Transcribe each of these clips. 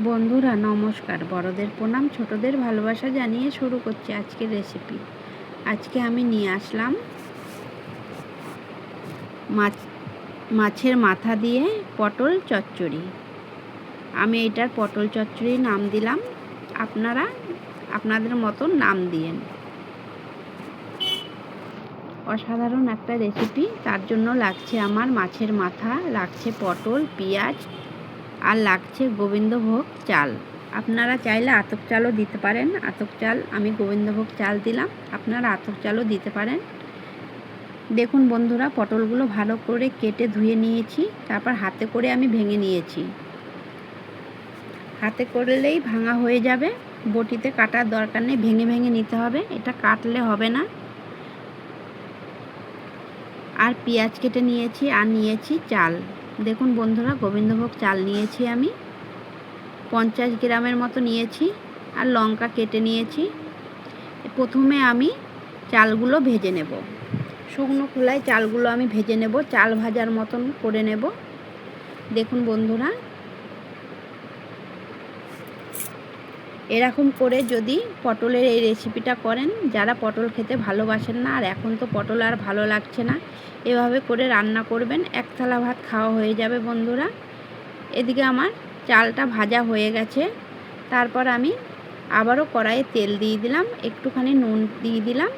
বন্ধুরা নমস্কার, বড়দের প্রণাম, ছোটদের ভালোবাসা জানিয়ে শুরু করছি আজকের রেসিপি। আজকে আমি নিয়ে আসলাম মাছের মাথা দিয়ে পটল চচ্চড়ি। আমি এটার পটল চচ্চড়ি নাম দিলাম, আপনারা আপনাদের মতন নাম দিয়েন। অসাধারণ একটা রেসিপি। তার জন্য লাগছে আমার মাছের মাথা, লাগছে পটল, পেঁয়াজ, আর লাগছে গোবিন্দভোগ চাল। আপনারা চাইলে আতপ চালও দিতে পারেন। আতপ চাল, আমি গোবিন্দভোগ চাল দিলাম, আপনারা আতপ চালও দিতে পারেন। দেখুন বন্ধুরা, পটলগুলো ভালো করে কেটে ধুয়ে নিয়েছি, তারপর হাতে করে আমি ভেঙে নিয়েছি। হাতে করলেই ভাঙা হয়ে যাবে, বটিতে কাটার দরকার নেই, ভেঙে ভেঙে নিতে হবে, এটা কাটলে হবে না। আর পেঁয়াজ কেটে নিয়েছি, আর নিয়েছি চাল। দেখুন বন্ধুরা, গোবিন্দভোগ চাল নিয়েছি আমি 50 গ্রামের মতো নিয়েছি, আর লঙ্কা কেটে নিয়েছি। প্রথমে আমি চালগুলো ভেজে নেব। শুকনো খোলায় চালগুলো আমি ভেজে নেব, চাল ভাজার মতন করে নেব। দেখুন বন্ধুরা, এরকম করে যদি পটলের এই রেসিপিটা করেন, যারা পটল খেতে ভালোবাসেন না, আর এখন তো পটল আর ভালো লাগছে না, এভাবে করে রান্না করবেন, এক থালা ভাত খাওয়া হয়ে যাবে বন্ধুরা। এদিকে আমার চালটা ভাজা হয়ে গেছে। তারপর আমি আবারও কড়াইয়ে তেল দিয়ে দিলাম, একটুখানি নুন দিয়ে দিলাম।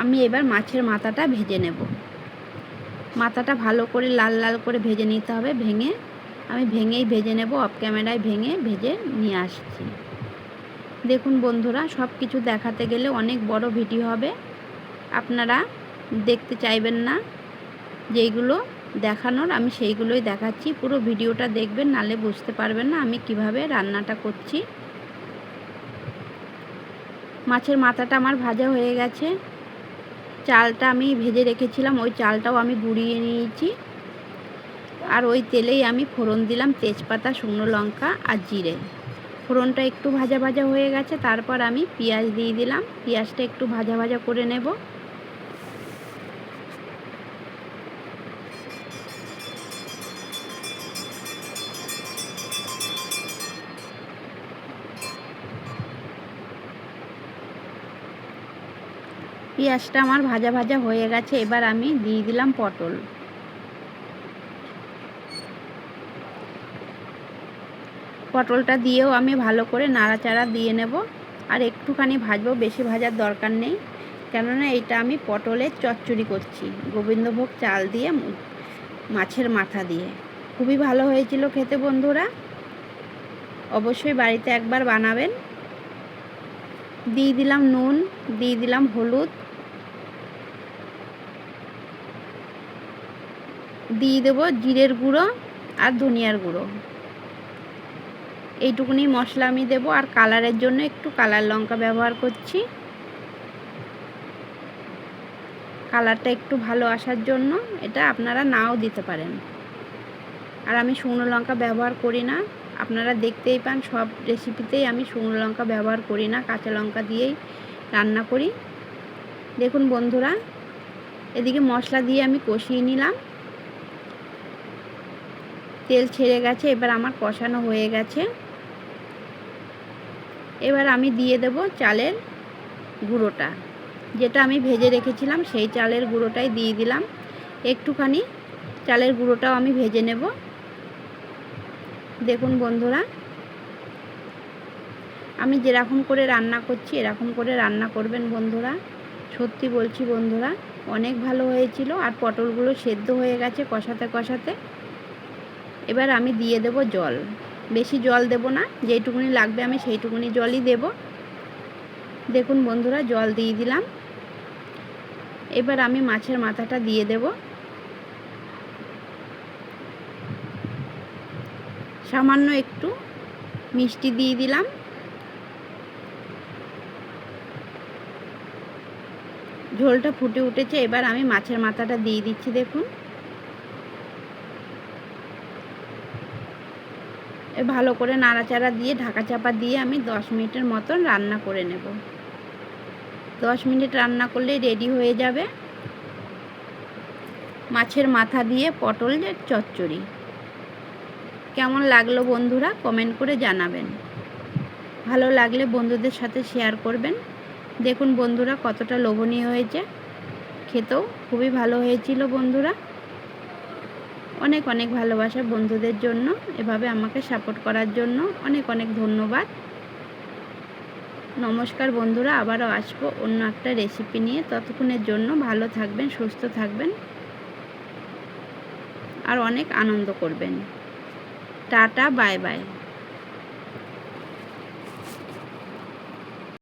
আমি এবার মাছের মাথাটা ভেজে নেব। মাথাটা ভালো করে লাল লাল করে ভেজে নিতে হবে। আমি ভেঙেই ভেজে নেব, অফ ক্যামেরায় ভেজে নিয়ে আসছি। দেখুন বন্ধুরা, সব কিছু দেখাতে গেলে অনেক বড় ভিডিও হবে, আপনারা দেখতে চাইবেন না। যেইগুলো দেখানোর আমি সেইগুলোই দেখাচ্ছি, পুরো ভিডিওটা দেখবেন, নালে বুঝতে পারবেন না আমি কিভাবে রান্নাটা করছি। মাছের মাথাটা আমার ভাজা হয়ে গেছে। চালটা আমি ভেজে রেখেছিলাম, ওই চালটাও আমি গুঁড়িয়ে নিয়েছি। আর ওই তেলেই আমি ফোড়ন দিলাম তেজপাতা, শুকনো লঙ্কা আর জিরে। ফোড়নটা একটু ভাজা ভাজা হয়ে গেছে, তারপর আমি পেঁয়াজ দিয়ে দিলাম। পেঁয়াজটা একটু ভাজা ভাজা করে নেব। পেঁয়াজটা আমার ভাজা ভাজা হয়ে গেছে, এবার আমি দিয়ে দিলাম পটল। পটলটা দিয়েও আমি ভালো করে নাড়াচাড়া দিয়ে নেব, আর একটুখানি ভাজবো, বেশি ভাজার দরকার নেই, কেননা এটা আমি পটলের চচ্চড়ি করছি গোবিন্দভোগ চাল দিয়ে, মাছের মাথা দিয়ে। খুবই ভালো হয়েছিল খেতে বন্ধুরা, অবশ্যই বাড়িতে একবার বানাবেন। দিয়ে দিলাম নুন, দিয়ে দিলাম হলুদ, দিয়ে দেবো জিরের গুঁড়ো আর ধনিয়ার গুঁড়ো। এইটুকুনি মশলা আমি দেবো, আর কালারের জন্য একটু কালার লঙ্কা ব্যবহার করছি, কালারটা একটু ভালো আসার জন্য। এটা আপনারা নাও দিতে পারেন। আর আমি শুকনো লঙ্কা ব্যবহার করি না, আপনারা দেখতেই পান সব রেসিপিতেই আমি শুকনো লঙ্কা ব্যবহার করি না, কাঁচা লঙ্কা দিয়েই রান্না করি। দেখুন বন্ধুরা, এদিকে মশলা দিয়ে আমি কষিয়ে নিলাম, তেল ছেড়ে গেছে, এবার আমার কষানো হয়ে গেছে। এবার আমি দিয়ে দেব চালের গুঁড়োটা, যেটা আমি ভেজে রেখেছিলাম, সেই চালের গুঁড়োটাই দিয়ে দিলাম। একটুখানি চালের গুঁড়োটাও আমি ভেজে নেব। দেখুন বন্ধুরা, আমি যেরকম করে রান্না করছি এরকম করে রান্না করবেন বন্ধুরা। সত্যি বলছি বন্ধুরা, অনেক ভালো হয়েছিল, আর পটলগুলো সেদ্ধ হয়ে গেছে কষাতে কষাতে। এবার আমি দিয়ে দেব জল, বেশি জল দেব না, যেইটুকুনি লাগবে আমি সেইটুকুনি জলই দেব। দেখুন বন্ধুরা, জল দিয়ে দিলাম। এবার আমি মাছের মাথাটা দিয়ে দেব, সামান্য একটু মিষ্টি দিয়ে দিলাম। ঝোলটা ফুটে উঠেছে, এবার আমি মাছের মাথাটা দিয়ে দিচ্ছি। দেখুন, ভালো করে নাড়াচাড়া দিয়ে ঢাকা চাপা দিয়ে আমি 10 মিনিটের মতন রান্না করে নেব। 10 মিনিট রান্না করলেই রেডি হয়ে যাবে মাছের মাথা দিয়ে পটলের চচ্চড়ি। কেমন লাগলো বন্ধুরা কমেন্ট করে জানাবেন। ভালো লাগলে বন্ধুদের সাথে শেয়ার করবেন। দেখুন বন্ধুরা কতটা লোভনীয় হয়েছে, খেতেও খুবই ভালো হয়েছিল বন্ধুরা। অনেক অনেক ভালোবাসা বন্ধুদের জন্য, এভাবে আমাকে সাপোর্ট করার জন্য অনেক অনেক ধন্যবাদ। নমস্কার বন্ধুরা, আবারও আসবো অন্য একটা রেসিপি নিয়ে। ততক্ষণের জন্য ভালো থাকবেন, সুস্থ থাকবেন আর অনেক আনন্দ করবেন। Tata, bye bye.